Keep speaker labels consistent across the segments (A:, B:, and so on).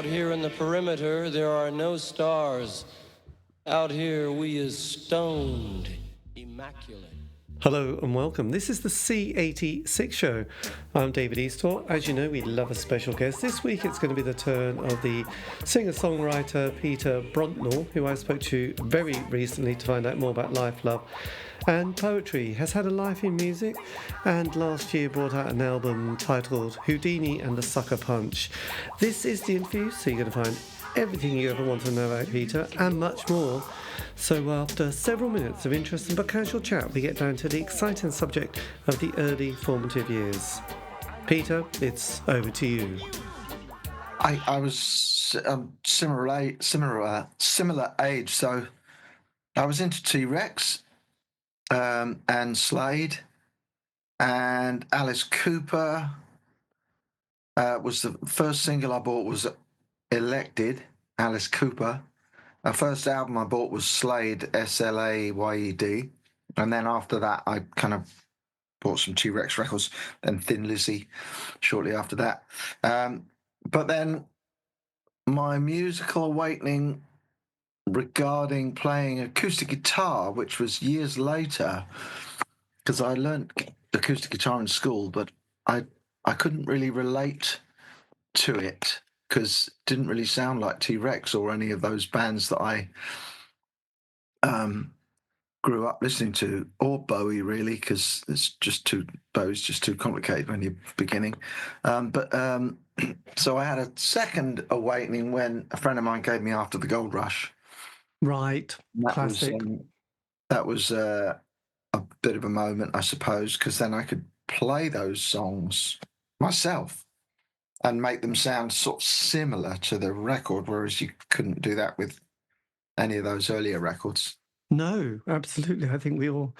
A: here in the perimeter, there are no stars. Out here, we is stoned, immaculate.
B: Hello and welcome. This is the C86 show. I'm David Eastaugh. As you know, we love a special guest. This week it's going to be the turn of the singer-songwriter Peter Bruntnell, who I spoke to very recently to find out more about life, love and poetry. Has had a life in music and last year brought out an album titled Houdini and the Sucker Punch. This is the interview, so you're going to find everything you ever want to know about Peter and much more. So after several minutes of interesting but casual chat, we get down to the exciting subject of the early formative years. Peter, it's over to you.
C: I was similar age, so I was into T-Rex and Slade, and Alice Cooper was the first single I bought was Elected, Alice Cooper. The first album I bought was Slade, Slayed, and then after that I kind of bought some T-Rex records, then Thin Lizzy shortly after that. But then my musical awakening regarding playing acoustic guitar, which was years later, because I learned acoustic guitar in school, but I couldn't really relate to it because it didn't really sound like T-Rex or any of those bands that I grew up listening to, or Bowie really, because Bowie's just too complicated when you're beginning. So I had a second awakening when a friend of mine gave me After the Gold Rush.
B: Right, classic.
C: That was a bit of a moment, I suppose, because then I could play those songs myself and make them sound sort of similar to the record, whereas you couldn't do that with any of those earlier records.
B: No, absolutely. I think we all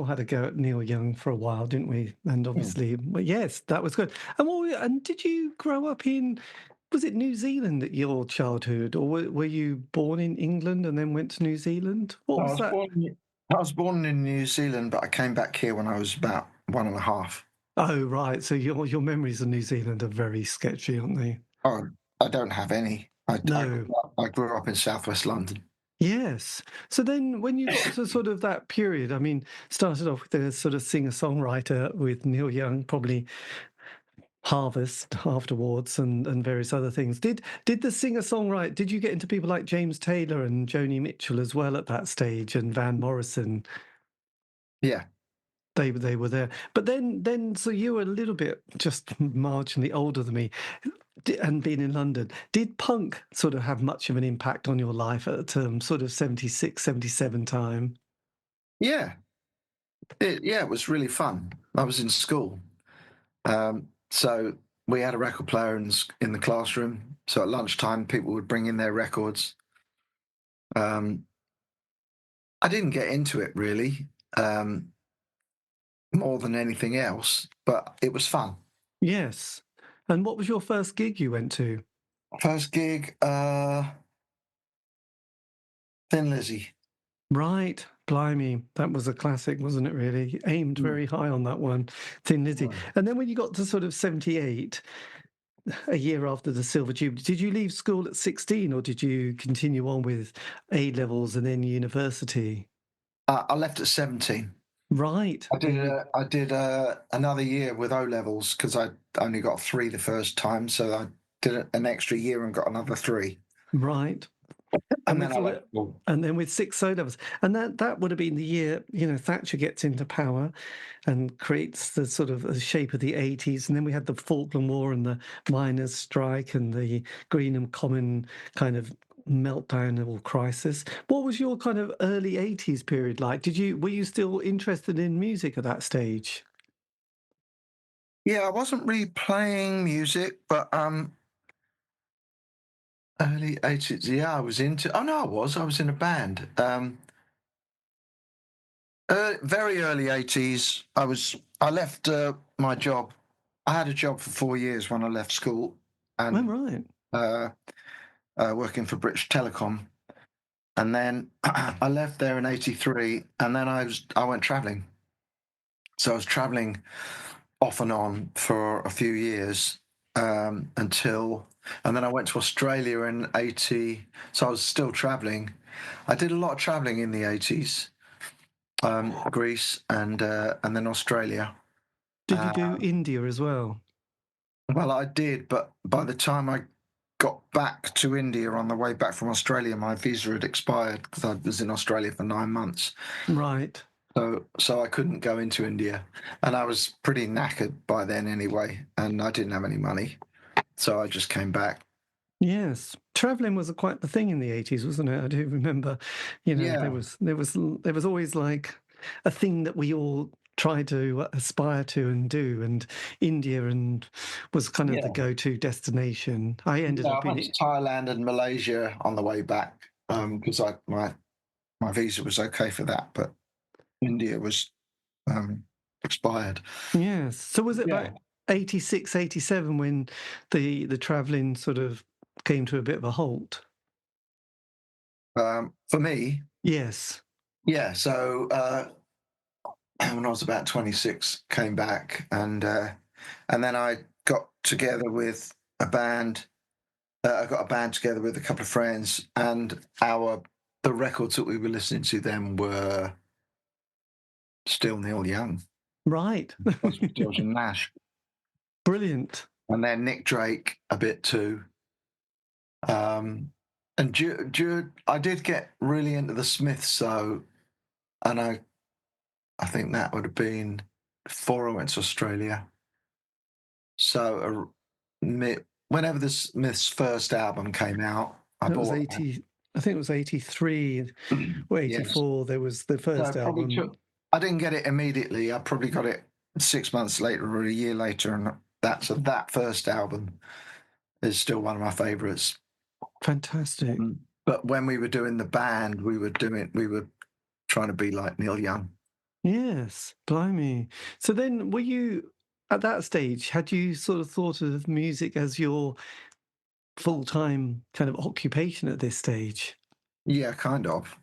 B: had a go at Neil Young for a while, didn't we? And obviously, but yes, that was good. And did you grow up in? Was it New Zealand at your childhood, or were you born in England and then went to New Zealand? What was that?
C: I was born in New Zealand, but I came back here when I was about 1.5.
B: Oh, right. So your memories of New Zealand are very sketchy, aren't they?
C: Oh, I don't have any.
B: No.
C: I grew up in southwest London.
B: Yes. So then when you got to sort of that period, I mean, started off with a sort of singer-songwriter with Neil Young, probably Harvest afterwards and various other things. Did the singer-songwriter, did you get into people like James Taylor and Joni Mitchell as well at that stage, and Van Morrison?
C: Yeah.
B: They were there. But then so you were a little bit just marginally older than me and being in London. Did punk sort of have much of an impact on your life at sort of 76, 77 time?
C: Yeah. It was really fun. I was in school. So we had a record player in the classroom. So at lunchtime, people would bring in their records. I didn't get into it really, more than anything else, but it was fun.
B: Yes. And what was your first gig you went to?
C: First gig, Thin Lizzy.
B: Right. Blimey. That was a classic, wasn't it, really? Aimed very high on that one, Thin Lizzy.
C: Right.
B: And then when you got to sort of 78, a year after the Silver Jubilee, did you leave school at 16 or did you continue on with A-levels and then university?
C: I left at 17.
B: Right.
C: I did another year with O-levels because I only got 3 the first time, so I did an extra year and got another 3.
B: Right. And then with 6 O-levels. And that would have been the year, Thatcher gets into power and creates the sort of shape of the 80s. And then we had the Falkland War and the miners' strike and the Greenham Common kind of meltdown or crisis. What was your kind of early 80s period like? Were you still interested in music at that stage?
C: Yeah, I wasn't really playing music, but early 80s, yeah, I was into... Oh, no, I was in a band. Very early 80s, I left my job. I had a job for 4 years when I left school. And,
B: right.
C: Working for British Telecom. And then I left there in 83, and then I went travelling. So I was travelling off and on for a few years. and then I went to Australia in '80. So I was still travelling. I did a lot of travelling in the '80s, Greece and then Australia.
B: Did you do India as well?
C: Well, I did, but by the time I got back to India on the way back from Australia, my visa had expired because I was in Australia for 9 months.
B: Right.
C: So I couldn't go into India, and I was pretty knackered by then anyway, and I didn't have any money, so I just came back.
B: Yes, traveling was quite the thing in the 80s, wasn't it? I do remember,
C: Yeah,
B: there was always like a thing that we all tried to aspire to and do, and India and was kind of the
C: yeah.
B: go-to destination. I ended
C: Yeah, I
B: up in
C: went to
B: it.
C: Thailand and Malaysia on the way back because my visa was okay for that, but India was expired.
B: Yes. So was it
C: Yeah.
B: about 86, 87 when the traveling sort of came to a bit of a halt?
C: For me,
B: Yes.
C: yeah. So when I was about 26, came back and then I got together with a band. I got a band together with a couple of friends, and the records that we were listening to then were still Neil Young,
B: Right.
C: George and Nash,
B: Brilliant.
C: and then Nick Drake a bit too. And I did get really into the Smiths, and I think that would have been before I went to Australia. So whenever the Smiths' first album came out, I
B: That was
C: bought.
B: 80, I think it was 83 or
C: Yes,
B: 84. There was the
C: so
B: first album.
C: I didn't get it immediately. I probably got it 6 months later or a year later, and that first album is still one of my favourites.
B: Fantastic.
C: But when we were doing the band, we were trying to be like Neil Young.
B: Yes, blimey. So then were you at that stage, had you sort of thought of music as your full-time kind of occupation at this stage?
C: Yeah, kind of.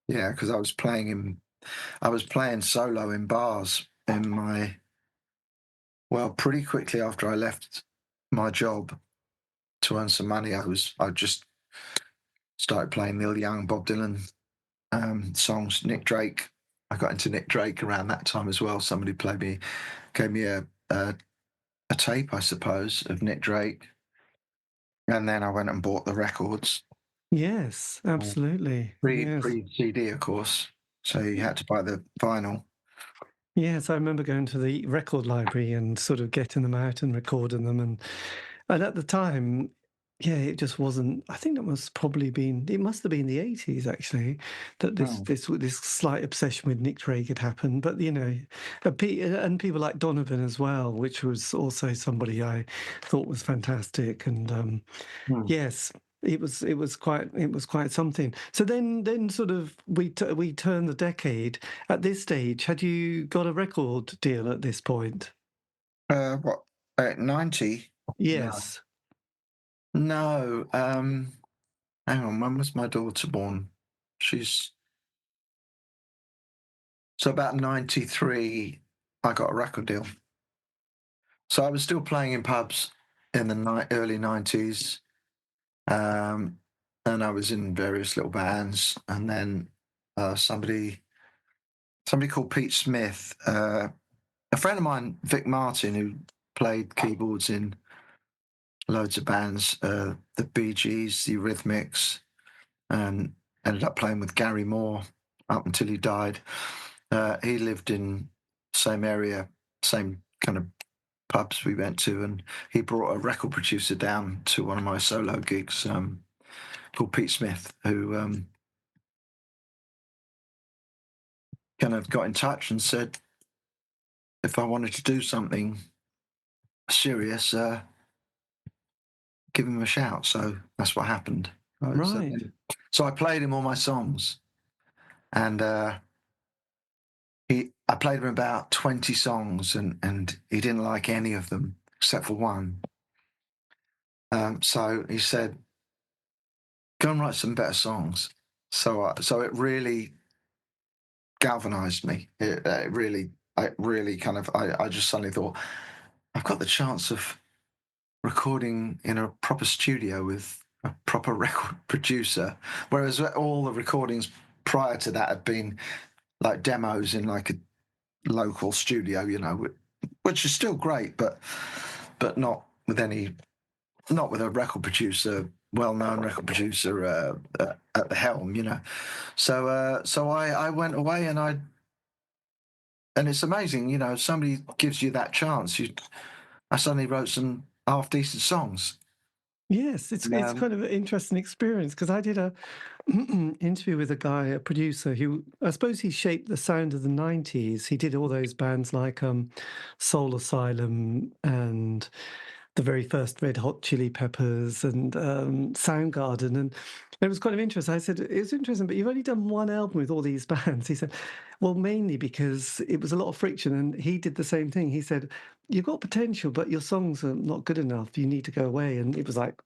C: Yeah, because I was playing solo in bars pretty quickly after I left my job to earn some money. I just started playing Neil Young, Bob Dylan songs, Nick Drake. I got into Nick Drake around that time as well. Somebody gave me a tape, I suppose, of Nick Drake, and then I went and bought the records.
B: Yes, absolutely. Yes.
C: Pre CD, of course. So you had to buy the vinyl.
B: Yes, I remember going to the record library and sort of getting them out and recording them, and at the time, yeah, it just wasn't. I think it must have been the 80s actually, that
C: Oh.
B: this slight obsession with Nick Drake had happened. But and people like Donovan as well, which was also somebody I thought was fantastic. And
C: Hmm.
B: yes, it was quite something. So then sort of we turned the decade. At this stage, had you got a record deal at this point?
C: What? 90? No.
B: Yes.
C: No. Hang on. When was my daughter born? She's so about 93. I got a record deal. So I was still playing in pubs in the early 90s. And I was in various little bands. And then somebody called Pete Smith, a friend of mine, Vic Martin, who played keyboards in loads of bands, the Bee Gees, the Eurythmics, and ended up playing with Gary Moore up until he died. He lived in the same area, same kind of pubs we went to, and he brought a record producer down to one of my solo gigs called Pete Smith, who kind of got in touch and said if I wanted to do something serious, give him a shout. So that's what happened. Right.
B: Right.
C: So I played him all my songs, and I played him about 20 songs, and he didn't like any of them except for one. So he said, "Go and write some better songs." So it really galvanized me. I just suddenly thought, I've got the chance of recording in a proper studio with a proper record producer, whereas all the recordings prior to that had been like demos in like a local studio, you know, which is still great, but not with a record producer, well-known record producer at the helm, you know. So I went away and it's amazing, you know, somebody gives you that chance. I suddenly wrote some half-decent songs.
B: Yes, it's kind of an interesting experience because I did a interview with a guy, a producer who I suppose he shaped the sound of the 90s. He did all those bands like Soul Asylum and the very first Red Hot Chili Peppers and Soundgarden. And it was kind of interesting. I said, it's interesting, but you've only done one album with all these bands. He said, well, mainly because it was a lot of friction. And he did the same thing. He said, you've got potential, but your songs are not good enough. You need to go away. And it was like,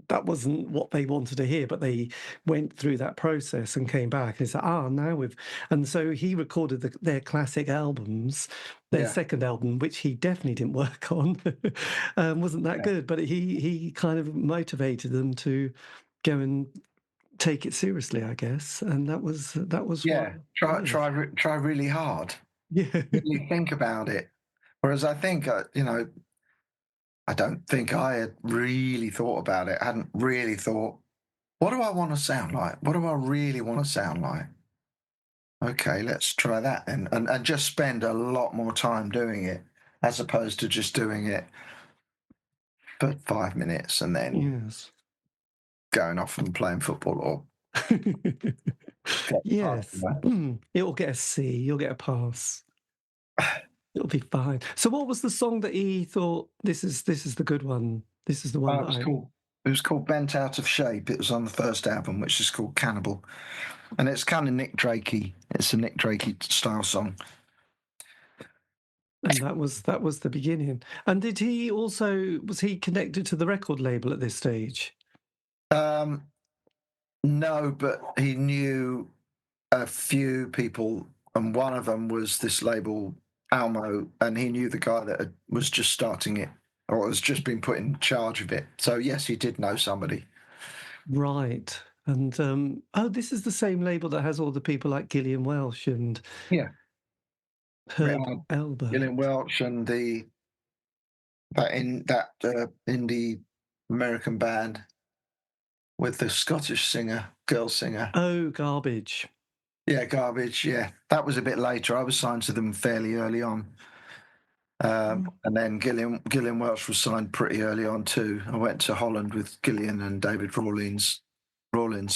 B: that wasn't what they wanted to hear, but they went through that process and came back and said, now we've... And so he recorded their classic albums, their second album, which he definitely didn't work on, wasn't that good, but he kind of motivated them to go and take it seriously, I guess. And that was
C: try really hard.
B: Yeah.
C: Really think about it. Whereas I think, you know, I don't think I had really thought about it. I hadn't really thought, what do I want to sound like? What do I really want to sound like? Okay, let's try that then. And just spend a lot more time doing it as opposed to just doing it for 5 minutes and then going off and playing football or...
B: Yes. It'll get a C, you'll get a pass. It'll be fine. So what was the song that he thought, this is the good one? This is the one
C: It was called Bent Out of Shape. It was on the first album, which is called Cannibal. And it's kind of Nick Drakey. It's a Nick Drakey style song.
B: And that was the beginning. And was he connected to the record label at this stage?
C: No, but he knew a few people, and one of them was this label, Almo, and he knew the guy that was just starting it, or has just been put in charge of it. So yes, he did know somebody.
B: Right. And this is the same label that has all the people like Gillian Welch and Herb Albert.
C: Gillian Welch and that indie American band with the Scottish girl singer.
B: Oh, Garbage.
C: Yeah, Garbage. Yeah, that was a bit later. I was signed to them fairly early on. And then Gillian Welch was signed pretty early on too. I went to Holland with Gillian and David Rawlins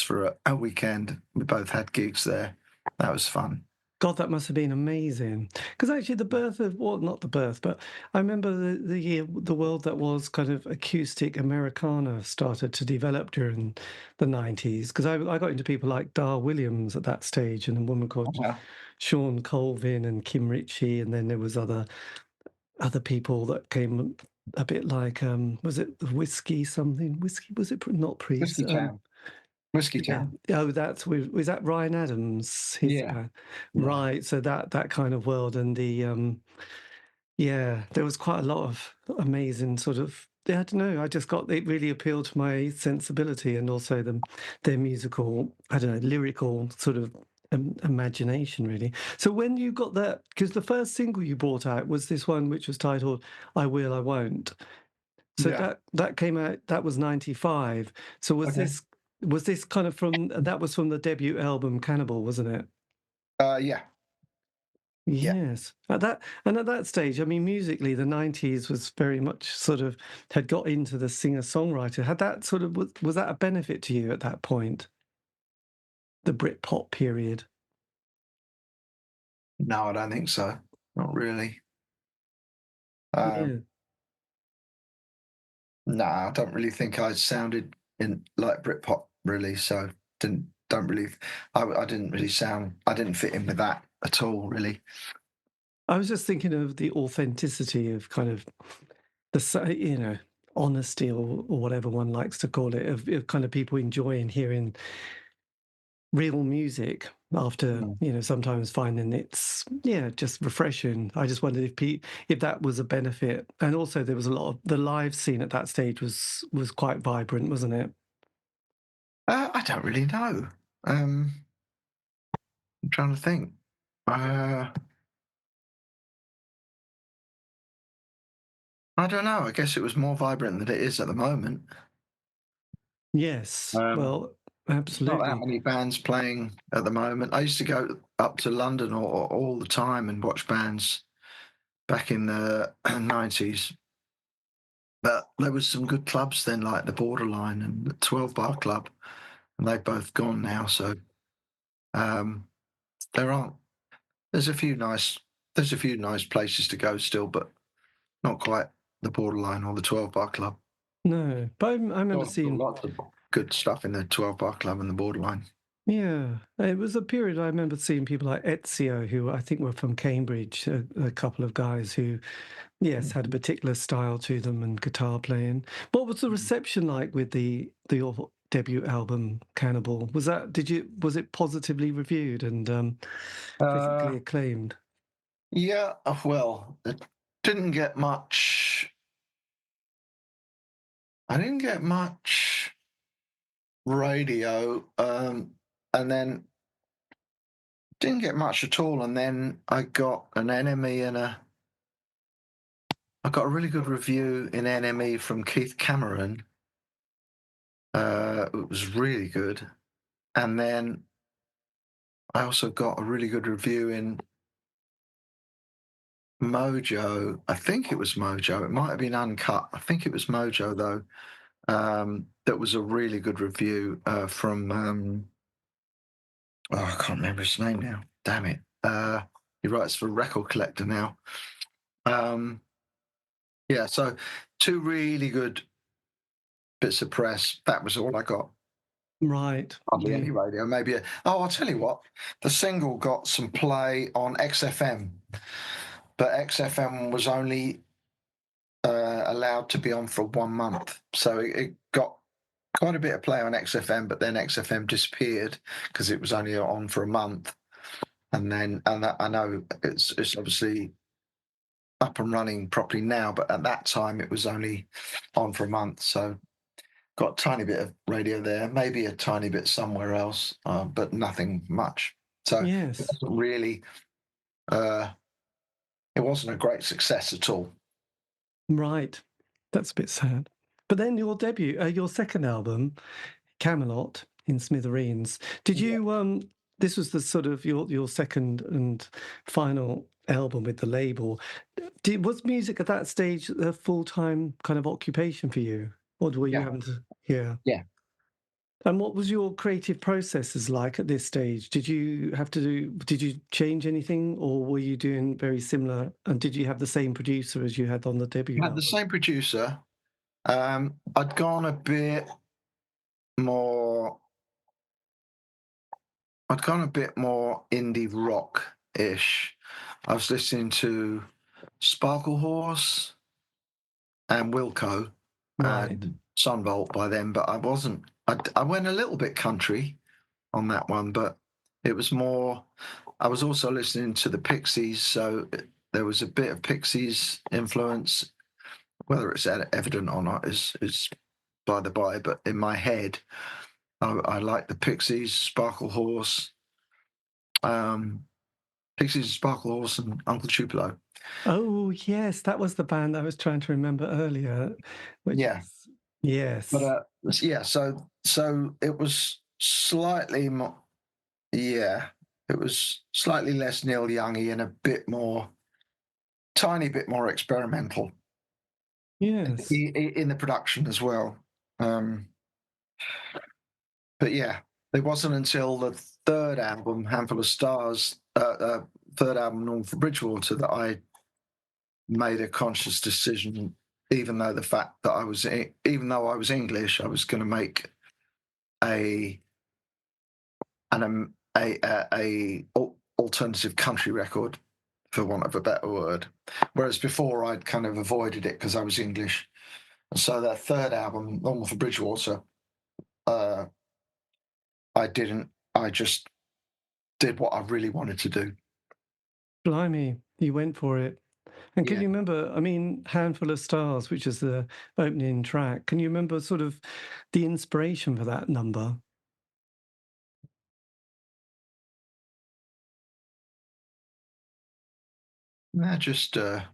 C: for a weekend. We both had gigs there. That was fun.
B: God, that must have been amazing. Because actually not the birth, but I remember the year the world that was kind of acoustic Americana started to develop during the 90s. Because I got into people like Dar Williams at that stage and a woman called Sean Colvin and Kim Ritchie. And then there was other people that came a bit like, was it Whiskey something? Whiskey, was it not Priest?
C: Whiskey Town.
B: Yeah. Oh, was that Ryan Adams? Right. So that kind of world, and there was quite a lot of amazing sort of. I don't know. I just got it really appealed to my sensibility and also their musical, I don't know, lyrical sort of imagination, really. So when you got that, because the first single you brought out was this one, which was titled "I Will, I Won't." So that came out. That was 95. So was this kind of from the debut album Cannibal, wasn't it?
C: Yeah.
B: Yes. At that stage, I mean, musically, the 90s was very much sort of had got into the singer-songwriter. Had that sort of was that a benefit to you at that point? The Britpop period.
C: No, I don't think so. Not really. No, I don't really think I sounded like Britpop really. So I didn't fit in with that at all, really.
B: I was just thinking of the authenticity of kind of the honesty or whatever one likes to call it of kind of people enjoying hearing real music after sometimes finding it's just refreshing. I just wondered if that was a benefit, and also there was a lot of the live scene at that stage was quite vibrant, wasn't it?
C: I don't really know. I'm trying to think. I don't know. I guess it was more vibrant than it is at the moment.
B: Yes, well,
C: Not
B: absolutely.
C: that many bands playing at the moment. I used to go up to London all the time and watch bands back in the 90s. But there was some good clubs then, like the Borderline and the 12 Bar Club, and they've both gone now. So there aren't. There's a few nice places to go still, but not quite the Borderline or the 12 Bar Club.
B: No, but I remember seeing
C: lots of good stuff in the 12 Bar Club and the Borderline.
B: Yeah, it was a period I remember seeing people like Ezio, who I think were from Cambridge, a couple of guys who, yes, had a particular style to them and guitar playing. What was the reception like with your debut album, Cannibal? Was it positively reviewed and critically acclaimed?
C: Yeah, well, it didn't get much. I didn't get much radio, and then didn't get much at all. And then I got an enemy I got a really good review in NME from Keith Cameron. It was really good. And then I also got a really good review in Mojo. I think it was Mojo. It might have been Uncut. I think it was Mojo, though. That was a really good review from, I can't remember his name now. Damn it. He writes for Record Collector now. Yeah, so 2 really good bits of press. That was all I got.
B: Right.
C: Hardly any radio. Maybe. I'll tell you what. The single got some play on XFM, but XFM was only allowed to be on for 1 month, so it got quite a bit of play on XFM. But then XFM disappeared because it was only on for a month, and I know it's obviously up and running properly now, but at that time it was only on for a month, so got a tiny bit of radio there, maybe a tiny bit somewhere else, but nothing much. So
B: Yes.
C: it wasn't really, it wasn't a great success at all.
B: Right. That's a bit sad. But then your debut, your second album, Camelot in Smithereens, did you this was the sort of your second and final album with the label. Was music at that stage a full-time kind of occupation for you? Or were you having to
C: Yeah.
B: And what was your creative processes like at this stage? Did you change anything, or were you doing very similar? And did you have the same producer as you had on the debut
C: I had
B: album?
C: the same producer. I'd gone a bit more. Indie rock-ish. I was listening to Sparkle Horse and Wilco and Sunvolt by then, but I wasn't. I went a little bit country on that one, but it was more. I was also listening to the Pixies, so there was a bit of Pixies influence. Whether it's evident or not is by the by, but in my head, I like the Pixies, Sparkle Horse, Pixies, Sparkle Horse, and Uncle Tupelo.
B: Oh yes, that was the band I was trying to remember earlier. Yes.
C: But so it was slightly more. Yeah, it was slightly less Neil Youngy and a bit more, tiny bit more experimental.
B: Yes.
C: In the production as well. But yeah, it wasn't until the third album, Handful of Stars, third album, Norm for Bridgwater, that I made a conscious decision. Even though I was English, I was going to make a alternative country record, for want of a better word. Whereas before I'd kind of avoided it because I was English. And so that third album, Normal for Bridgwater, I I just did what I really wanted to do.
B: Blimey, you went for it. And can
C: Yeah.
B: you remember, I mean, Handful of Stars, which is the opening track, can you remember sort of the inspiration for that number?
C: I just I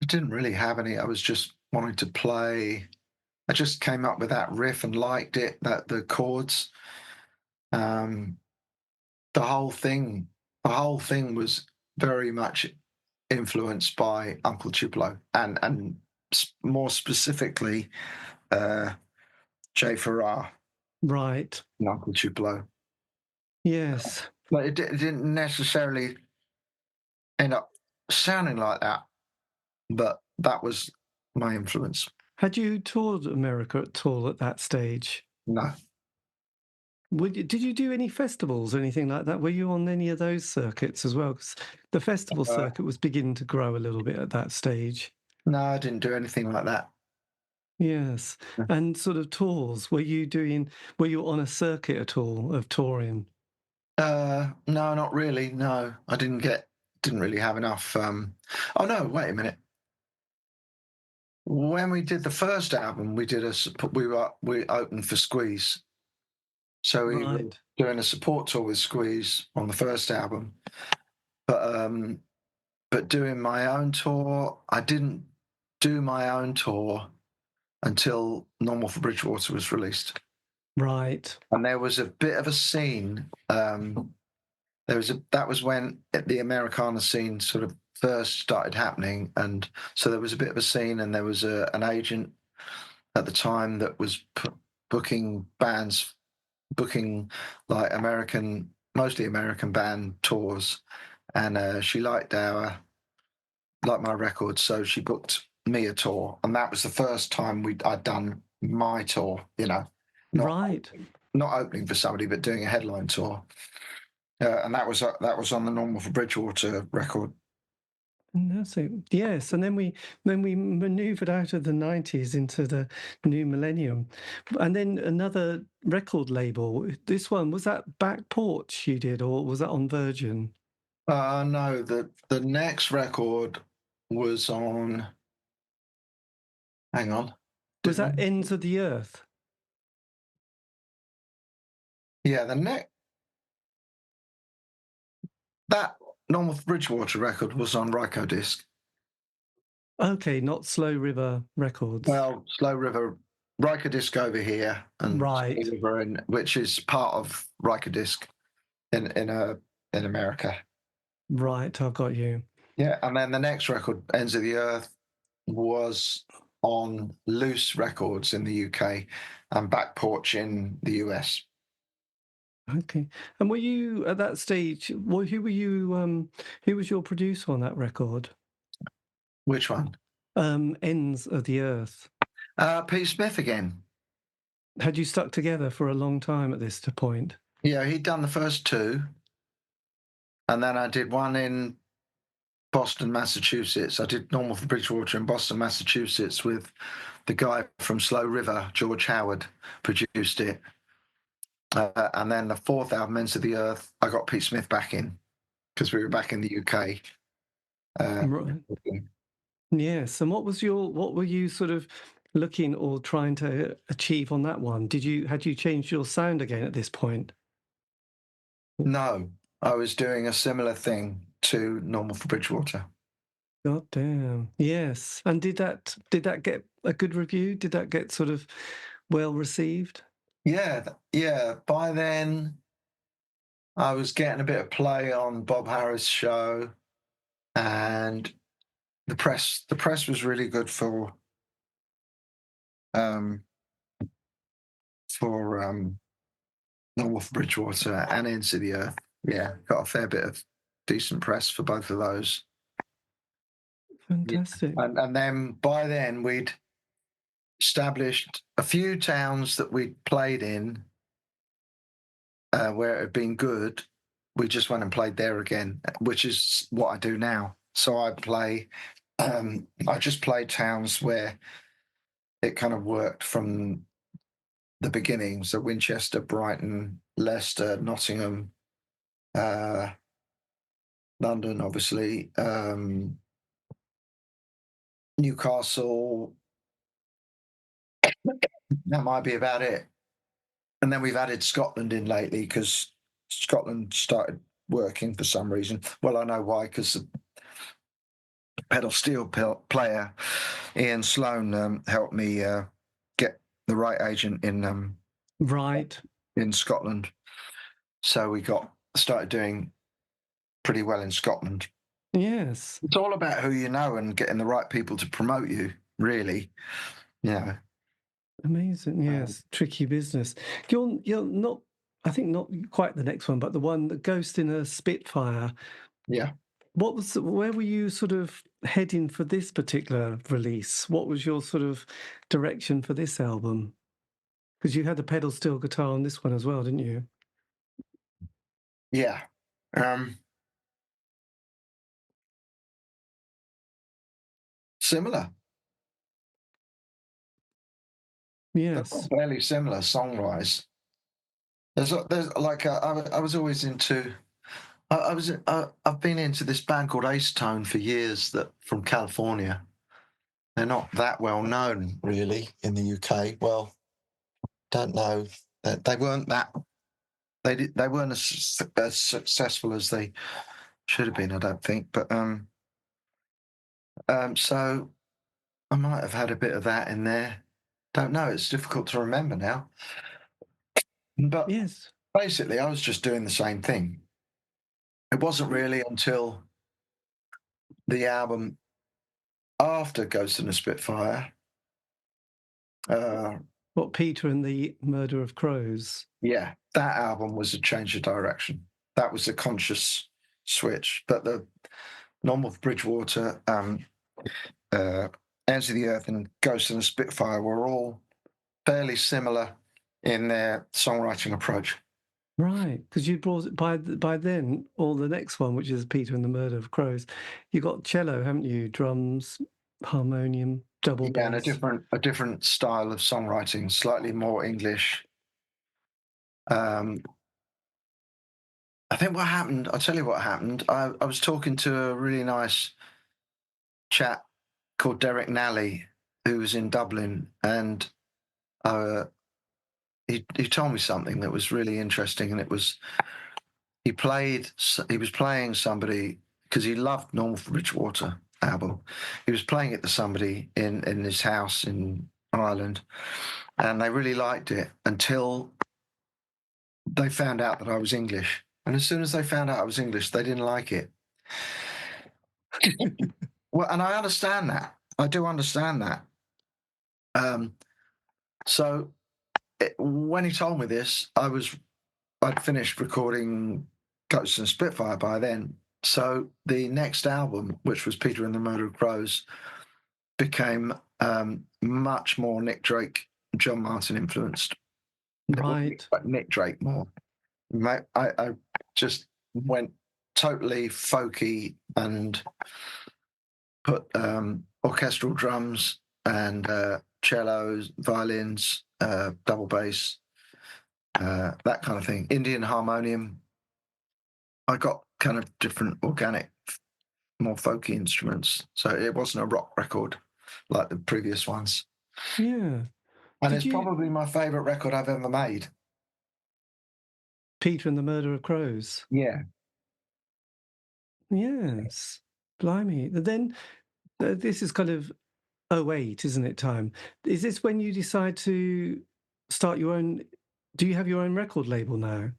C: didn't really have any. I was just wanting to play. I just came up with that riff and liked it, that the chords. Um, the whole thing, the whole thing was very much influenced by Uncle Tupelo and more specifically Jay Farrar
B: Right.
C: and Uncle Tupelo.
B: Yes.
C: But it didn't necessarily end up sounding like that, but that was my influence.
B: Had you toured America at all at that stage?
C: No.
B: Did you do any festivals or anything like that? Were you on any of those circuits as well? 'Cause the festival
C: Uh,
B: circuit was beginning to grow a little bit at that stage.
C: no, I didn't do anything like that.
B: Yes. And sort of tours, were you on a circuit at all of touring?
C: No, not really. No, I didn't really have enough. Oh no, wait a minute. When we did the first album, we opened for Squeeze, so we were
B: Right.
C: doing a support tour with Squeeze on the first album. But doing my own tour, I didn't do my own tour until Normal for Bridgewater was released,
B: Right.
C: and there was a bit of a scene. That was when the Americana scene sort of first started happening, and so there was a bit of a scene, and there was an agent at the time that was booking bands, booking like mostly American band tours, and she liked my record, so she booked me a tour, and that was the first time I'd done my tour, not
B: Right.
C: not opening for somebody, but doing a headline tour. And that was on the Normal for Bridgewater record.
B: That's it. Yes, and then we manoeuvred out of the 90s into the new millennium. And then another record label. This one, was that Back Porch you did, or was that on Virgin?
C: No, the next record was on. Hang on.
B: Was that Ends of the Earth?
C: Yeah, that Normal for Bridgewater record was on Rykodisc.
B: Okay, not Slow River Records.
C: Well, Slow River, Rykodisc over here, and
B: Right.
C: Slow River which is part of Rykodisc in America.
B: Right, I've got you.
C: Yeah, and then the next record, Ends of the Earth, was on Loose Records in the UK and Back Porch in the US.
B: Okay. And were you at that stage, who were you, who was your producer on that record?
C: Which one?
B: Ends of the Earth.
C: Pete Smith again.
B: Had you stuck together for a long time at this point?
C: Yeah, he'd done the first two, and then I did one in Boston, Massachusetts. I did Normal for Bridgewater in Boston, Massachusetts with the guy from Slow River, George Howard, produced it. And then the fourth album, Ends of the Earth, I got Pete Smith back in because we were back in the UK.
B: Right. Yes. And what were you sort of looking or trying to achieve on that one? Had you changed your sound again at this point?
C: No, I was doing a similar thing to Normal for Bridgewater.
B: God damn. Yes. And did that get a good review? Did that get sort of well received?
C: Yeah. By then, I was getting a bit of play on Bob Harris' show, and the press was really good for Normal for Bridgewater and Ends of the Earth. Yeah, got a fair bit of decent press for both of those.
B: Fantastic.
C: And then by then we'd established a few towns that we'd played in where it had been good. We just went and played there again, which is what I do now. So I just play towns where it kind of worked from the beginnings, so Winchester, Brighton, Leicester, Nottingham, London, obviously, Newcastle. That might be about it. And then we've added Scotland in lately because Scotland started working for some reason. Well, I know why, because the pedal steel player Ian Sloan helped me get the right agent in
B: Right.
C: in Scotland. So we started doing pretty well in Scotland.
B: Yes.
C: It's all about who you know and getting the right people to promote you, really. Yeah.
B: Amazing. Yes. Tricky business. You're not, I think not quite the next one, but the one, the Ghost in a Spitfire.
C: Yeah.
B: Where were you sort of heading for this particular release? What was your sort of direction for this album? Because you had a pedal steel guitar on this one as well, didn't you?
C: Yeah. Similar.
B: Yes.
C: Fairly similar song-wise. There's like I was always into. I've been into this band called Acetone for years. That from California. They're not that well known, really, in the UK. Well, don't know. They weren't that. They weren't as successful as they should have been. I don't think. But so I might have had a bit of that in there. Don't know. It's difficult to remember now. But
B: Yes.
C: basically, I was just doing the same thing. It wasn't really until the album after Ghost in the Spitfire.
B: What, Peter and the Murder of Crows?
C: Yeah, that album was a change of direction. That was a conscious switch. But the normal Bridgwater, Ends of the Earth, and Ghost in the Spitfire were all fairly similar in their songwriting approach.
B: Right, because you brought it by then, or the next one, which is Peter and the Murder of Crows, you got cello, haven't you? Drums, harmonium, double
C: Yeah, and
B: bass.
C: a different style of songwriting, slightly more English. I think what happened, I'll tell you what happened. I was talking to a really nice chap called Derek Nally, who was in Dublin, and he told me something that was really interesting, and it was he was playing somebody because he loved Normal Bridgewater album. He was playing it to somebody in his house in Ireland, and they really liked it until they found out that I was English. And as soon as they found out I was English, they didn't like it. Well, and I understand that. I do understand that. So when he told me this, I'd finished recording Ghosts and Spitfire by then. So the next album, which was Peter and the Murder of Crows, became much more Nick Drake, John Martin influenced.
B: Right.
C: Nick Drake more. I just went totally folky and put orchestral drums and cellos, violins, double bass, that kind of thing. Indian harmonium. I got kind of different organic, more folky instruments. So it wasn't a rock record like the previous ones.
B: Yeah.
C: And it's probably my favourite record I've ever made.
B: Peter and the Murder of Crows.
C: Yeah.
B: Yes. Blimey. Then this is kind of '08, isn't it, time? Is this when you decide to start your own? Do you have your own record label now?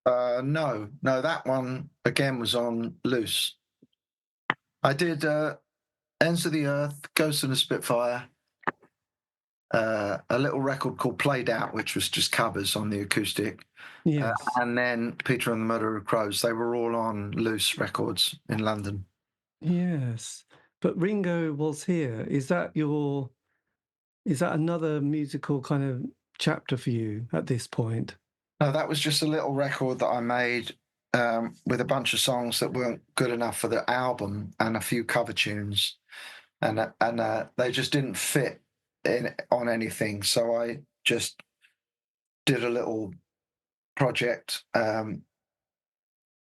C: No, that one again was on Loose. I did Ends of the Earth, Ghost in the Spitfire, a little record called Played Out, which was just covers on the acoustic.
B: Yes.
C: And then Peter and the Murder of Crows. They were all on Loose Records in London.
B: Yes. But Ringo Was Here. Is that another musical kind of chapter for you at this point?
C: No, that was just a little record that I made with a bunch of songs that weren't good enough for the album and a few cover tunes, and they just didn't fit on anything. So I just did a little project. I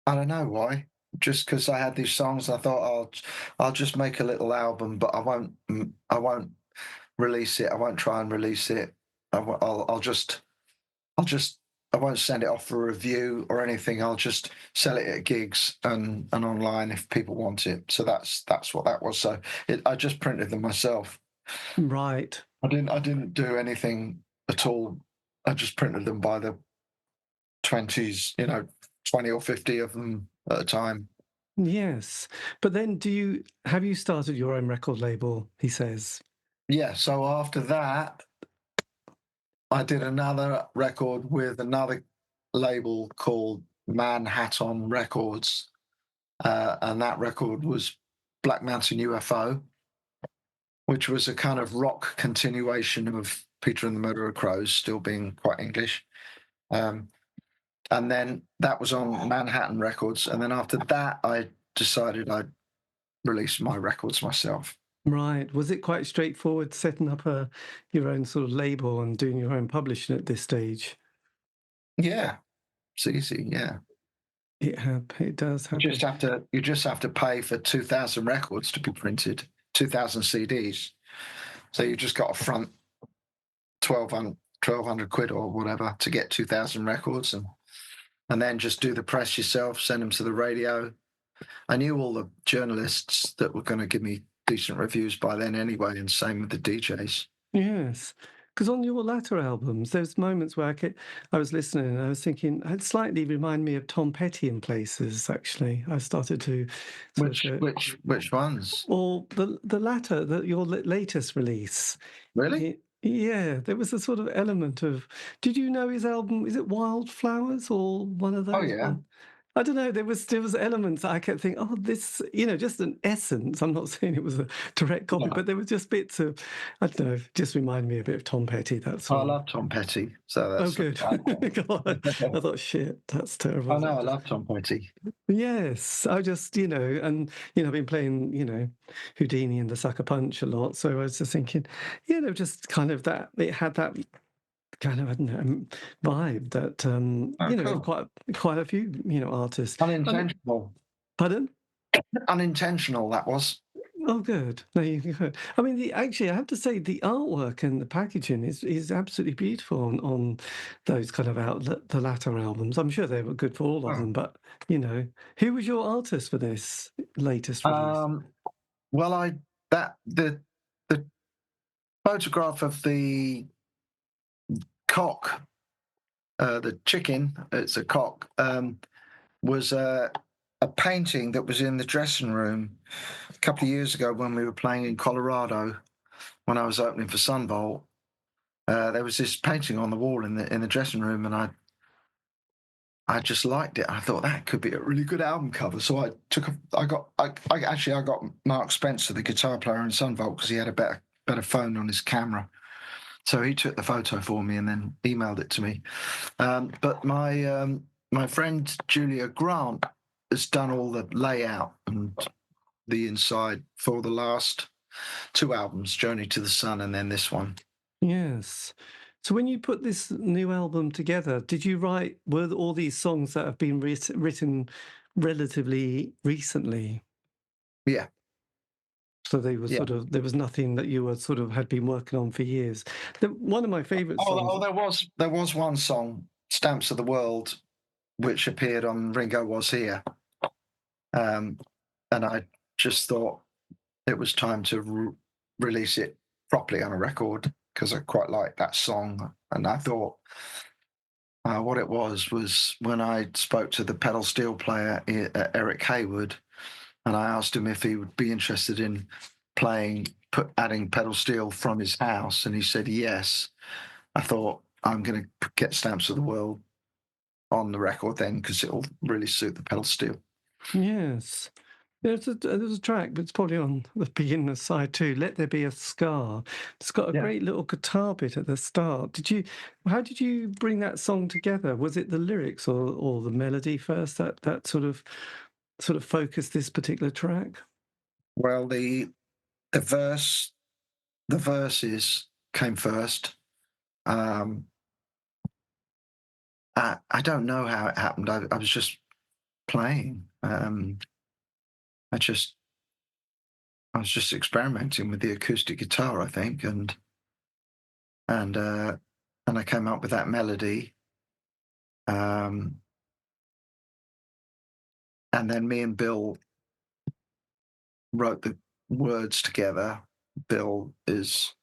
C: don't know why. Just because I had these songs, I thought I'll just make a little album, but I won't release it. I won't try and release it. I'll just I won't send it off for review or anything. I'll just sell it at gigs and online if people want it. So that's what that was. So I just printed them myself.
B: Right.
C: I didn't do anything at all. I just printed them by the 20s, 20 or 50 of them at a time.
B: Yes. But then have you started your own record label, he says?
C: Yeah, so after that, I did another record with another label called Manhattan Records. And that record was Black Mountain UFO, which was a kind of rock continuation of Peter and the Murder of Crows, still being quite English. And then that was on Manhattan Records. And then after that, I decided I'd release my records myself.
B: Right. Was it quite straightforward setting up your own sort of label and doing your own publishing at this stage?
C: Yeah, it's easy. Yeah,
B: It does happen.
C: you just have to pay for 2,000 records to be printed, 2,000 CDs. So you just got to front 1,200 quid or whatever to get 2,000 records, and then just do the press yourself, send them to the radio. I knew all the journalists that were going to give me decent reviews by then anyway, and same with the DJs.
B: Yes. Because on your latter albums, there's moments where I was listening and I was thinking, it slightly remind me of Tom Petty in places, actually. I started to...
C: Which ones?
B: Or the latter, your latest release.
C: Really?
B: Yeah, there was a sort of element of... Did you know his album, is it Wildflowers or one of those?
C: Oh, yeah.
B: I don't know, there was elements I kept thinking, oh, this, just an essence. I'm not saying it was a direct copy, but there were just bits of, I don't know, just reminded me a bit of Tom Petty. That's all.
C: I love Tom Petty, so that's...
B: Oh, good. God, I thought, shit, that's terrible.
C: Oh, no, I love Tom Petty.
B: Yes, I just, and, I've been playing, Houdini and the Sucker Punch a lot. So I was just thinking, just kind of that, it had that kind of, I don't know, vibe that,
C: Cool.
B: quite a few, artists.
C: Unintentional.
B: Pardon?
C: Unintentional, that was.
B: Oh, good. No, you good. I mean, actually, I have to say, the artwork and the packaging is absolutely beautiful on those kind of the latter albums. I'm sure they were good for all of them, but who was your artist for this latest release?
C: Well, the photograph of the cock, the chicken, it's a cock, was a painting that was in the dressing room a couple of years ago when we were playing in Colorado, when I was opening for Sunvolt. There was this painting on the wall in the dressing room, and I just liked it. I thought that could be a really good album cover. So I got Mark Spencer, the guitar player in Sunvolt, because he had a better phone on his camera. So he took the photo for me and then emailed it to me. But my friend Julia Grant has done all the layout and the inside for the last two albums, Journey to the Sun and then this one.
B: Yes. So when you put this new album together, were all these songs that have been written relatively recently?
C: Yeah.
B: So they were there was nothing that you were had been working on for years. One of my favourite songs...
C: Oh, there was one song, Stamps of the World, which appeared on Ringo Was Here. And I just thought it was time to release it properly on a record because I quite liked that song. And I thought what it was when I spoke to the pedal steel player, Eric Hayward, and I asked him if he would be interested in adding pedal steel from his house, and he said yes. I thought, I'm going to get Stamps of the World on the record then because it'll really suit the pedal steel.
B: Yes. There's a track, but it's probably on the beginner's side too. Let There Be a Scar. It's got a great little guitar bit at the start. How did you bring that song together? Was it the lyrics or the melody first that sort of focused this particular track?
C: Well, the verses came first. I don't know how it happened. I was just playing. I was just experimenting with the acoustic guitar, I think, and I came up with that melody. And then me and Bill wrote the words together. Bill is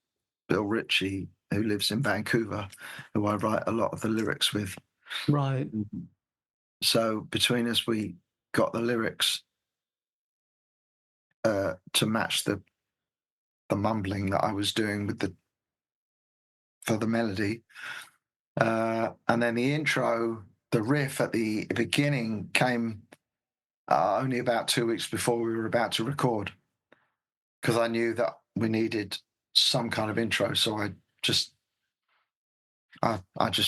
C: Bill Ritchie, who lives in Vancouver, who I write a lot of the lyrics with.
B: Right.
C: So between us, we got the lyrics to match the mumbling that I was doing for the melody. And then the intro, the riff at the beginning came only about 2 weeks before we were about to record, because I knew that we needed some kind of intro. So I just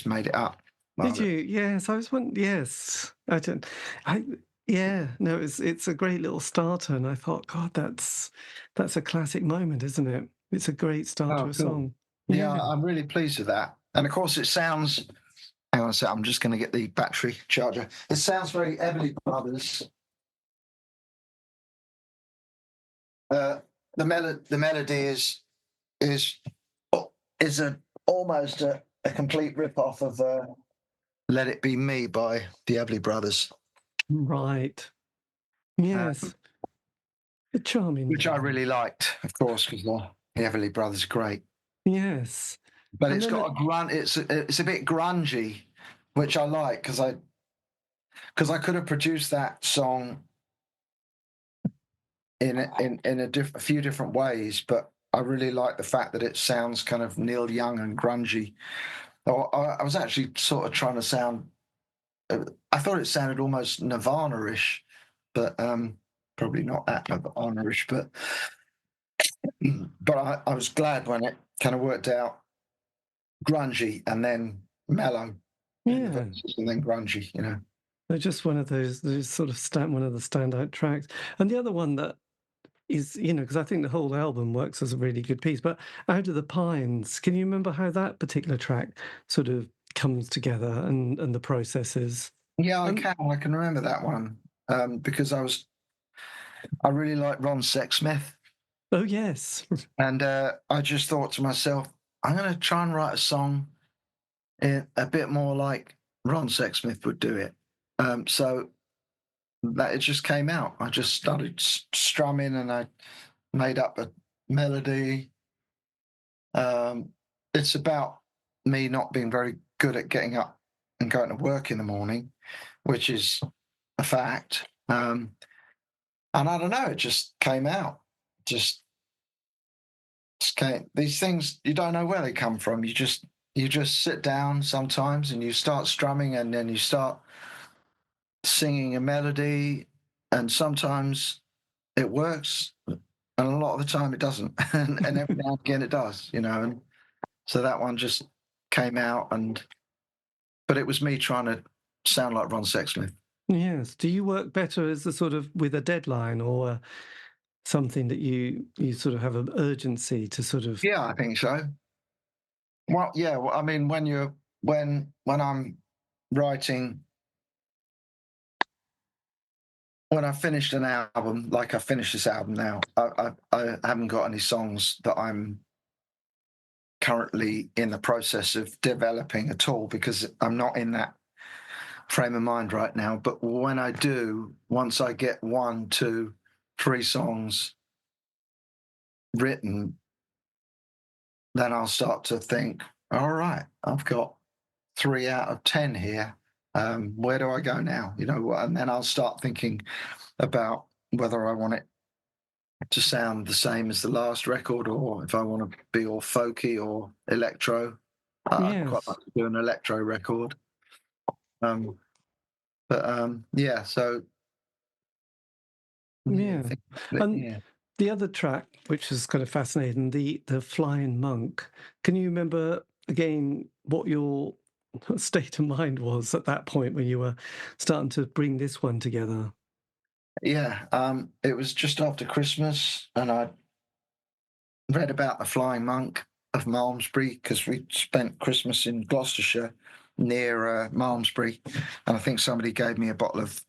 C: made it up.
B: Did you? Yes, I was wondering. Yes, I don't. Yeah, no, it's a great little starter, and I thought, God, that's a classic moment, isn't it? It's a great start to a
C: Cool.
B: song.
C: Yeah, I'm really pleased with that. And of course, it sounds. Hang on a sec. I'm just going to get the battery charger. It sounds very Everly Brothers. The melody is almost a complete rip off of "Let It Be Me" by the Everly Brothers.
B: Right. Yes. A charming.
C: Which I really liked, of course, because the Everly Brothers are great.
B: Yes.
C: But it's got a grunt. It's a bit grungy, which I like, because I could have produced that song in a few different ways, but I really like the fact that it sounds kind of Neil Young and grungy. I was actually sort of trying to sound. I thought it sounded almost Nirvana-ish, but probably not that Nirvana-ish. But I was glad when it kind of worked out grungy and then mellow,
B: Yeah,
C: and then grungy.
B: they're just one of those sort of one of the standout tracks, and the other one that is, because I think the whole album works as a really good piece. But Out of the Pines, can you remember how that particular track sort of comes together and the processes?
C: Yeah, I can remember that one because I really like Ron Sexsmith.
B: Oh yes.
C: And I just thought to myself, I'm going to try and write a song a bit more like Ron Sexsmith would do it. So that it just came out. I just started strumming and I made up a melody. It's about me not being very good at getting up and going to work in the morning, which is a fact. And I don't know, it just came out. Just came. These things, you don't know where they come from. You just sit down sometimes and you start strumming, and then you start singing a melody, and sometimes it works, and a lot of the time it doesn't, and every now and again it does, and so that one just came out, but it was me trying to sound like Ron Sexsmith.
B: Yes. Do you work better as a sort of with a deadline, or something that you sort of have an urgency to sort of?
C: Yeah, I think so. Well, yeah. Well, I mean, when I'm writing, when I finished an album, like I finished this album now, I haven't got any songs that I'm currently in the process of developing at all, because I'm not in that frame of mind right now. But when I do, once I get 1, 2, 3 songs written, then I'll start to think, all right, I've got 3 out of 10 here. Where do I go now? And then I'll start thinking about whether I want it to sound the same as the last record, or if I want to be all folky or electro. I'd quite like to do an electro record. Yeah, so
B: Yeah. And
C: yeah.
B: the other track, which is kind of fascinating, the Flying Monk. Can you remember again what your state of mind was at that point when you were starting to bring this one together?
C: Yeah, it was just after Christmas, and I read about the Flying Monk of Malmesbury, because we spent Christmas in Gloucestershire, near Malmesbury, and I think somebody gave me a bottle of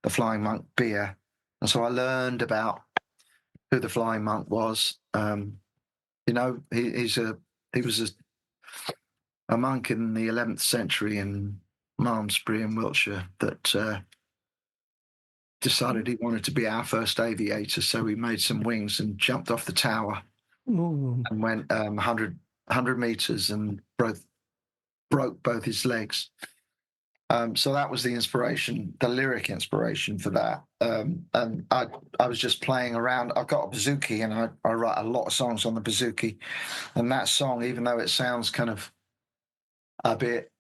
C: the Flying Monk beer, and so I learned about who the Flying Monk was. You know, he was a monk in the 11th century in Malmesbury in Wiltshire that decided he wanted to be our first aviator, so he made some wings and jumped off the tower and went 100 meters and broke both his legs. So that was the inspiration, the lyric inspiration for that. And I was just playing around. I've got a bouzouki, and I write a lot of songs on the bouzouki. And that song, even though it sounds kind of a bit,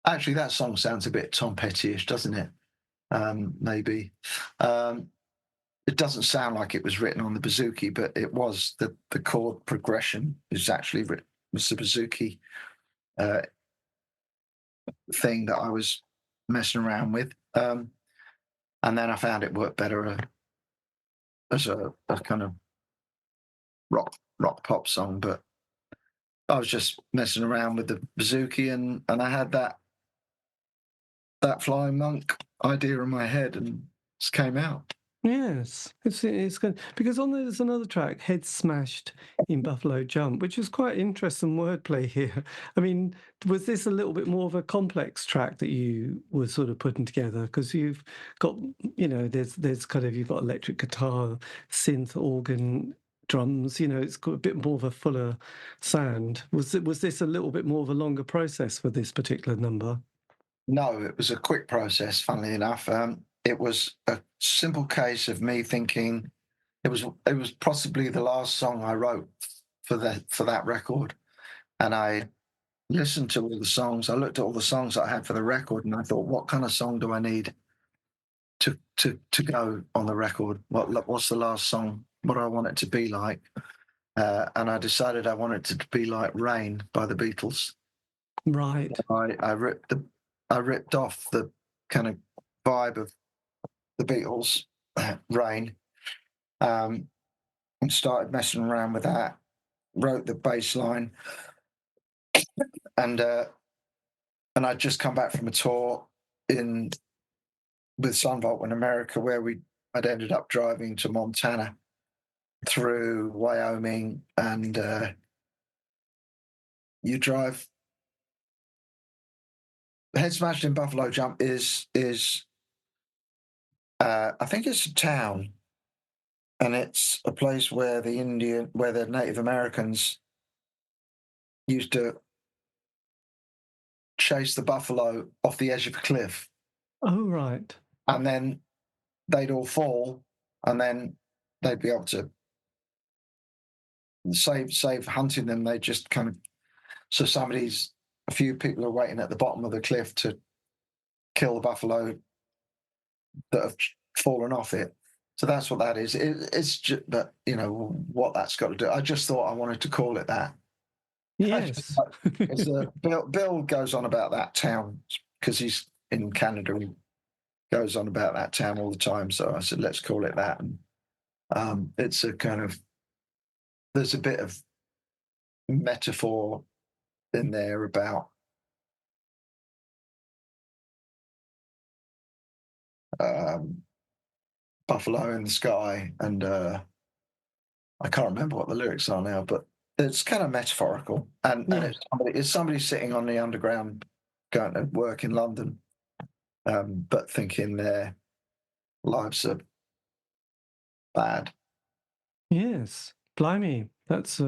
C: actually, that song sounds a bit Tom Petty-ish, doesn't it? Maybe. It doesn't sound like it was written on the bouzouki, but it was. The chord progression is actually written, was the bouzouki thing that I was messing around with. And then I found it worked better as a kind of rock pop song. But I was just messing around with the bouzouki, and I had that Flying Monk idea in my head, and it just came out.
B: Yes, it's good because there's another track, Head Smashed in Buffalo Jump, which is quite interesting wordplay here. I mean, was this a little bit more of a complex track that you were sort of putting together? Because you've got, there's kind of, you've got electric guitar, synth, organ, drums, it's got a bit more of a fuller sound. Was this a little bit more of a longer process for this particular number?
C: No, it was a quick process, funnily enough. It was a simple case of me thinking it was possibly the last song I wrote for that record, and I listened to all the songs. I looked at all the songs that I had for the record, and I thought, what kind of song do I need to go on the record? What's the last song? What do I want it to be like? And I decided I wanted it to be like Rain by the Beatles.
B: Right.
C: I ripped off the kind of vibe of the Beatles, Rain, and started messing around with that. Wrote the bass line, and I'd just come back from a tour with Sunvolt in America, where I'd ended up driving to Montana through Wyoming, and you drive. Head Smashed in Buffalo Jump is I think it's a town, and it's a place where the Native Americans used to chase the buffalo off the edge of a cliff.
B: Oh, right.
C: And then they'd all fall, and then they'd be able to save hunting them. They just kind of, so a few people are waiting at the bottom of the cliff to kill the buffalo that have fallen off it. So that's what that is. It's just, but what that's got to do. I just thought I wanted to call it that.
B: Yes.
C: Bill goes on about that town because he's in Canada. He goes on about that town all the time. So I said, let's call it that. And it's a kind of, there's a bit of metaphor in there about buffalo in the sky, and I can't remember what the lyrics are now, but it's kind of metaphorical. And it's somebody sitting on the underground going to work in London, but thinking their lives are bad.
B: Yes, blimey, that's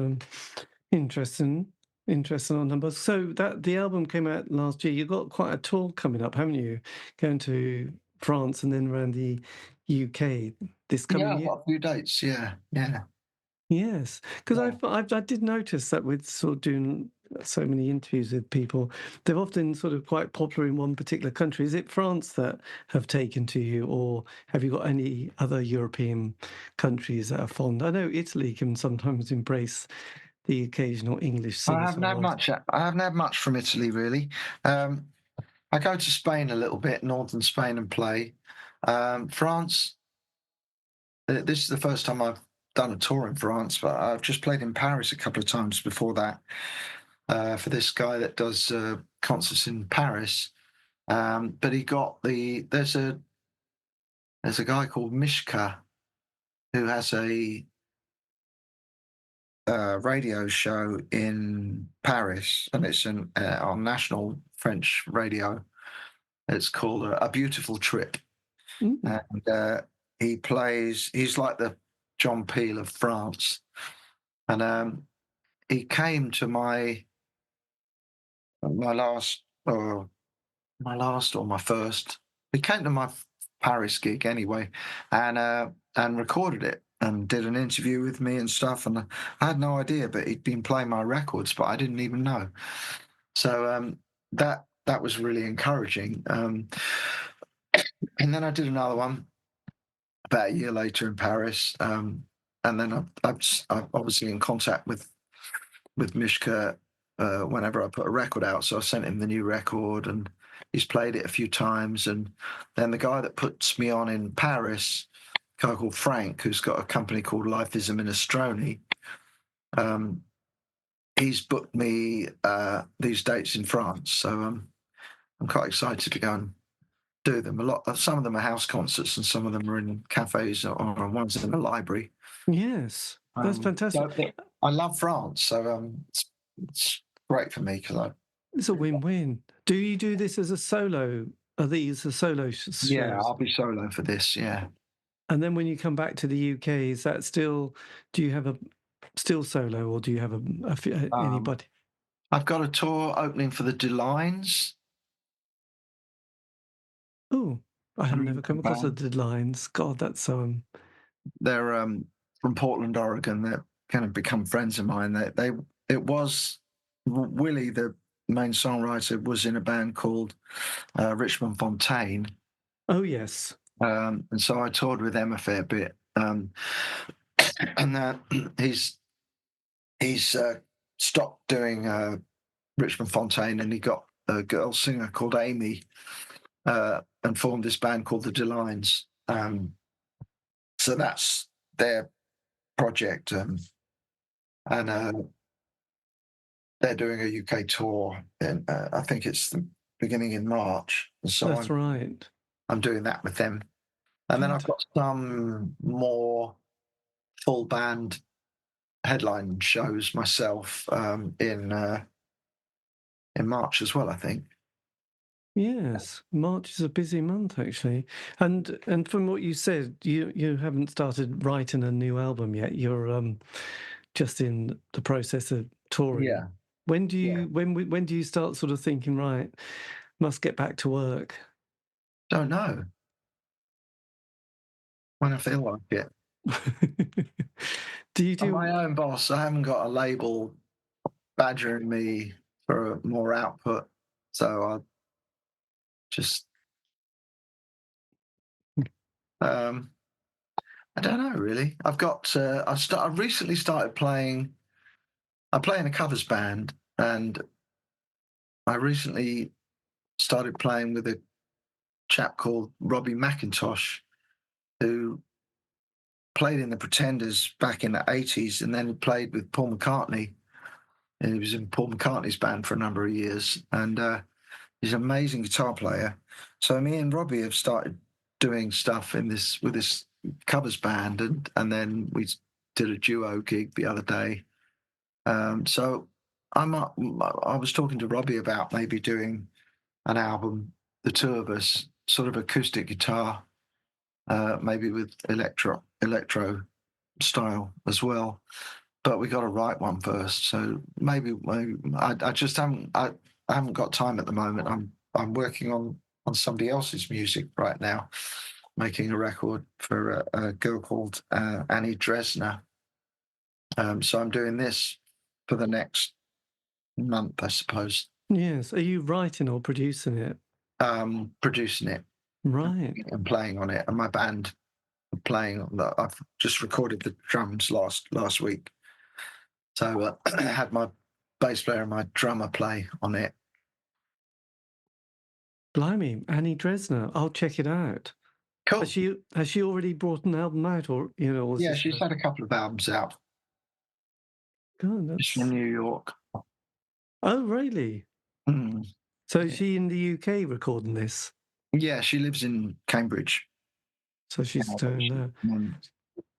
B: interesting on numbers. So the album came out last year. You've got quite a tour coming up, haven't you? Going to France and then around the UK this coming year.
C: Yeah, a few dates. Yeah.
B: Yes, because I did notice that with sort of doing so many interviews with people, they're often sort of quite popular in one particular country. Is it France that have taken to you, or have you got any other European countries that are fond? I know Italy can sometimes embrace the occasional English singer.
C: I haven't had much from Italy, really. I go to Spain a little bit, northern Spain, and play. France, this is the first time I've done a tour in France, but I've just played in Paris a couple of times before that for this guy that does concerts in Paris. But he got there's a guy called Mishka who has a radio show in Paris, and it's on national French radio. It's called A Beautiful Trip, and he's like the John Peel of France, and he came to my last or my first. He came to my Paris gig anyway, and recorded it and did an interview with me and stuff. And I had no idea, but he'd been playing my records, but I didn't even know. So that was really encouraging. And then I did another one about a year later in Paris. And then I'm obviously in contact with Mishka whenever I put a record out. So I sent him the new record, and he's played it a few times. And then the guy that puts me on in Paris, a guy called Frank, who's got a company called Life is a Minestrone, he's booked me these dates in France. So I'm quite excited to go and do them. Some of them are house concerts, and some of them are in cafes, or one's in a library.
B: Yes, that's fantastic.
C: So I love France, so it's great for me because
B: it's a win-win. Do you do this as a solo? Are these a solo shows?
C: Yeah, I'll be solo for this. Yeah.
B: And then when you come back to the UK, is that still? Do you have a still solo, or do you have anybody?
C: I've got a tour opening for the Delines.
B: Oh, I have never come across the Delines. God, that's so.
C: They're from Portland, Oregon. They're kind of become friends of mine. It was Willie, the main songwriter, was in a band called Richmond Fontaine.
B: Oh yes.
C: And so I toured with them a fair bit. And he's stopped doing Richmond Fontaine, and he got a girl singer called Amy, and formed this band called the Delines. So that's their project, and they're doing a UK tour, and I think it's the beginning in March. So
B: that's right.
C: I'm doing that with them, and then I've got some more full band headline shows myself in March as well, I think.
B: Yes, March is a busy month actually, and from what you said, you haven't started writing a new album yet. You're just in the process of touring.
C: Yeah.
B: When do you start sort of thinking, right, must get back to work?
C: Don't know. When I feel like it. I'm my own boss. I haven't got a label badgering me for more output, so I just I don't know really. I've got I recently started playing. I play in a covers band, and I recently started playing with a chap called Robbie McIntosh, who played in the Pretenders back in the 80s, and then played with Paul McCartney. And he was in Paul McCartney's band for a number of years, and he's an amazing guitar player. So me and Robbie have started doing stuff with this covers band, and then we did a duo gig the other day. So I was talking to Robbie about maybe doing an album, the two of us, sort of acoustic guitar, maybe with electro style as well. But we got to write one first. So maybe I just haven't got time at the moment. I'm working on somebody else's music right now, making a record for a girl called Annie Dresner. So I'm doing this for the next month, I suppose.
B: Yes. Are you writing or producing it?
C: Producing it.
B: Right.
C: And playing on it. And my band are playing on that. I've just recorded the drums last week. So I had my bass player and my drummer play on it.
B: Blimey, Annie Dresner. I'll check it out.
C: Cool.
B: Has she already brought an album out, or
C: Yeah, she's had a couple of albums out.
B: God, that's
C: She's from New York.
B: Oh, really?
C: Mm.
B: So is she in the UK recording this?
C: Yeah, she lives in Cambridge.
B: So she's doing that.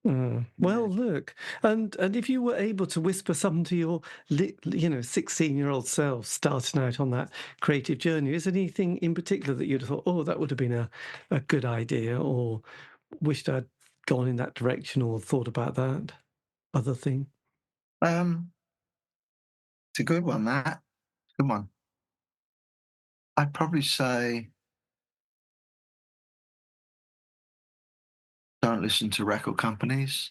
C: Mm.
B: Well, look, and if you were able to whisper something to your 16-year-old self starting out on that creative journey, is there anything in particular that you'd have thought, oh, that would have been a good idea, or wished I'd gone in that direction, or thought about that other thing?
C: It's a good one, that. Good one. I'd probably say don't listen to record companies.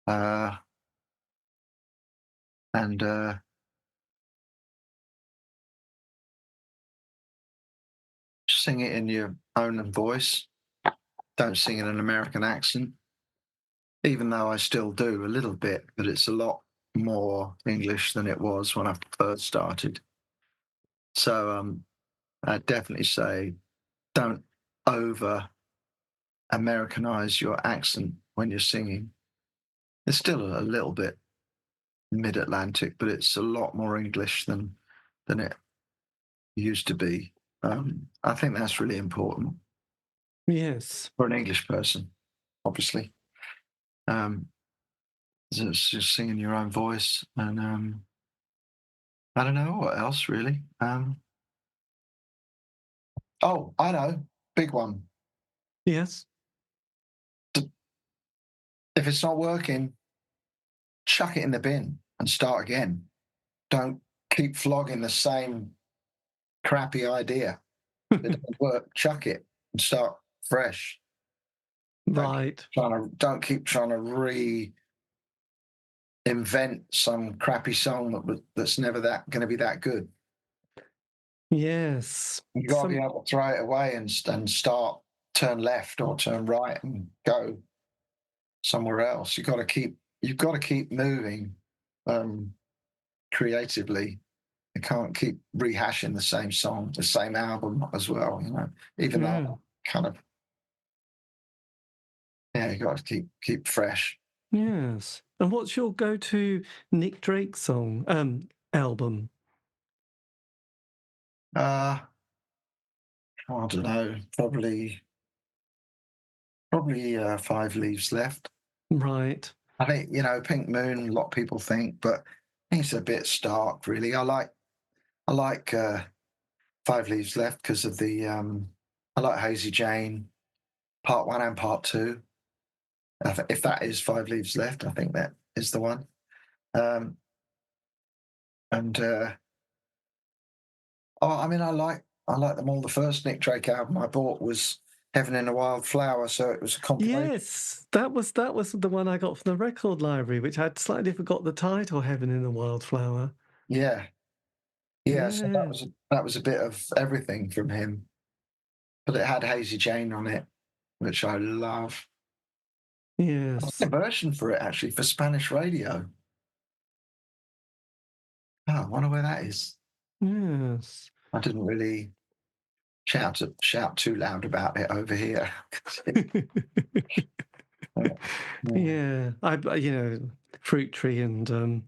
C: And sing it in your own voice. Don't sing in an American accent, even though I still do a little bit, but it's a lot more English than it was when I first started. So I'd definitely say don't over Americanize your accent when you're singing. It's still a little bit mid-Atlantic, but it's a lot more English than it used to be. I think that's really important.
B: Yes.
C: For an English person, obviously. Just singing your own voice, and I don't know what else really. Oh, I know, big one.
B: Yes.
C: If it's not working, chuck it in the bin and start again. Don't keep flogging the same crappy idea. If it doesn't work, chuck it and start fresh.
B: Right.
C: Don't keep trying to reinvent some crappy song that's never going to be that good.
B: Yes.
C: You've got to be able to throw it away and start, turn left or turn right and go somewhere else. You've got to keep moving creatively. You can't keep rehashing the same song, the same album as well, even though kind of, you got to keep fresh.
B: Yes. And what's your go-to Nick Drake song, album?
C: I don't know, probably 5 Leaves Left.
B: Right.
C: I think, Pink Moon, a lot of people think, but I think it's a bit stark, really. I like 5 Leaves Left because of I like Hazy Jane, part 1 and part 2. If that is 5 Leaves Left, I think that is the one. I like them all. The first Nick Drake album I bought was Heaven in a Wildflower, so it was a compilation.
B: Yes, that was the one I got from the record library, which I'd slightly forgot the title, Heaven in a Wildflower.
C: Yeah. So that was a bit of everything from him, but it had Hazy Jane on it, which I love.
B: Yes,
C: A version for it actually for Spanish radio. Oh, I wonder where that is.
B: Yes.
C: I didn't really shout too loud about it over here.
B: Yeah, Fruit Tree and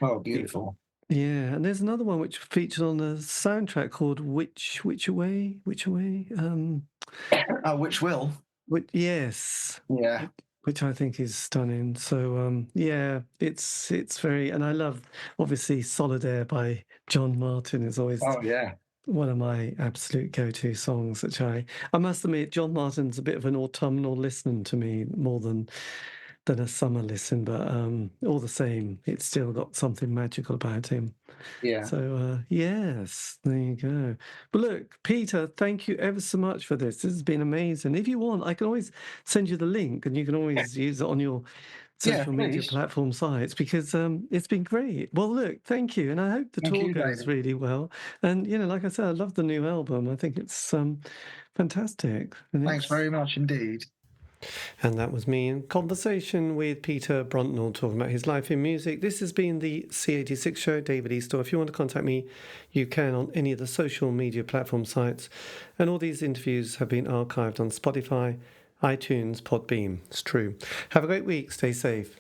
C: Oh, beautiful.
B: yeah, and there's another one which featured on the soundtrack called Which Away?
C: Which will?
B: Yes.
C: Yeah.
B: Which I think is stunning. So yeah, it's very, and I love obviously Solid Air by John Martin is always one of my absolute go-to songs, which I must admit, John Martin's a bit of an autumnal listening to me more than a summer listen, but all the same, it's still got something magical about him.
C: Yeah.
B: So yes, there you go. But look, Peter, thank you ever so much for this. This has been amazing. If you want, I can always send you the link, and you can always use it on your social media platform sites, because it's been great. Well, look, thank you, and I hope the tour goes really well. And like I said, I love the new album. I think it's fantastic. And
C: thanks very much indeed.
B: And that was me in conversation with Peter Bruntnell talking about his life in music. This has been the C86 show, David Eastaugh. If you want to contact me, you can on any of the social media platform sites. And all these interviews have been archived on Spotify, iTunes, Podbean. It's true. Have a great week. Stay safe.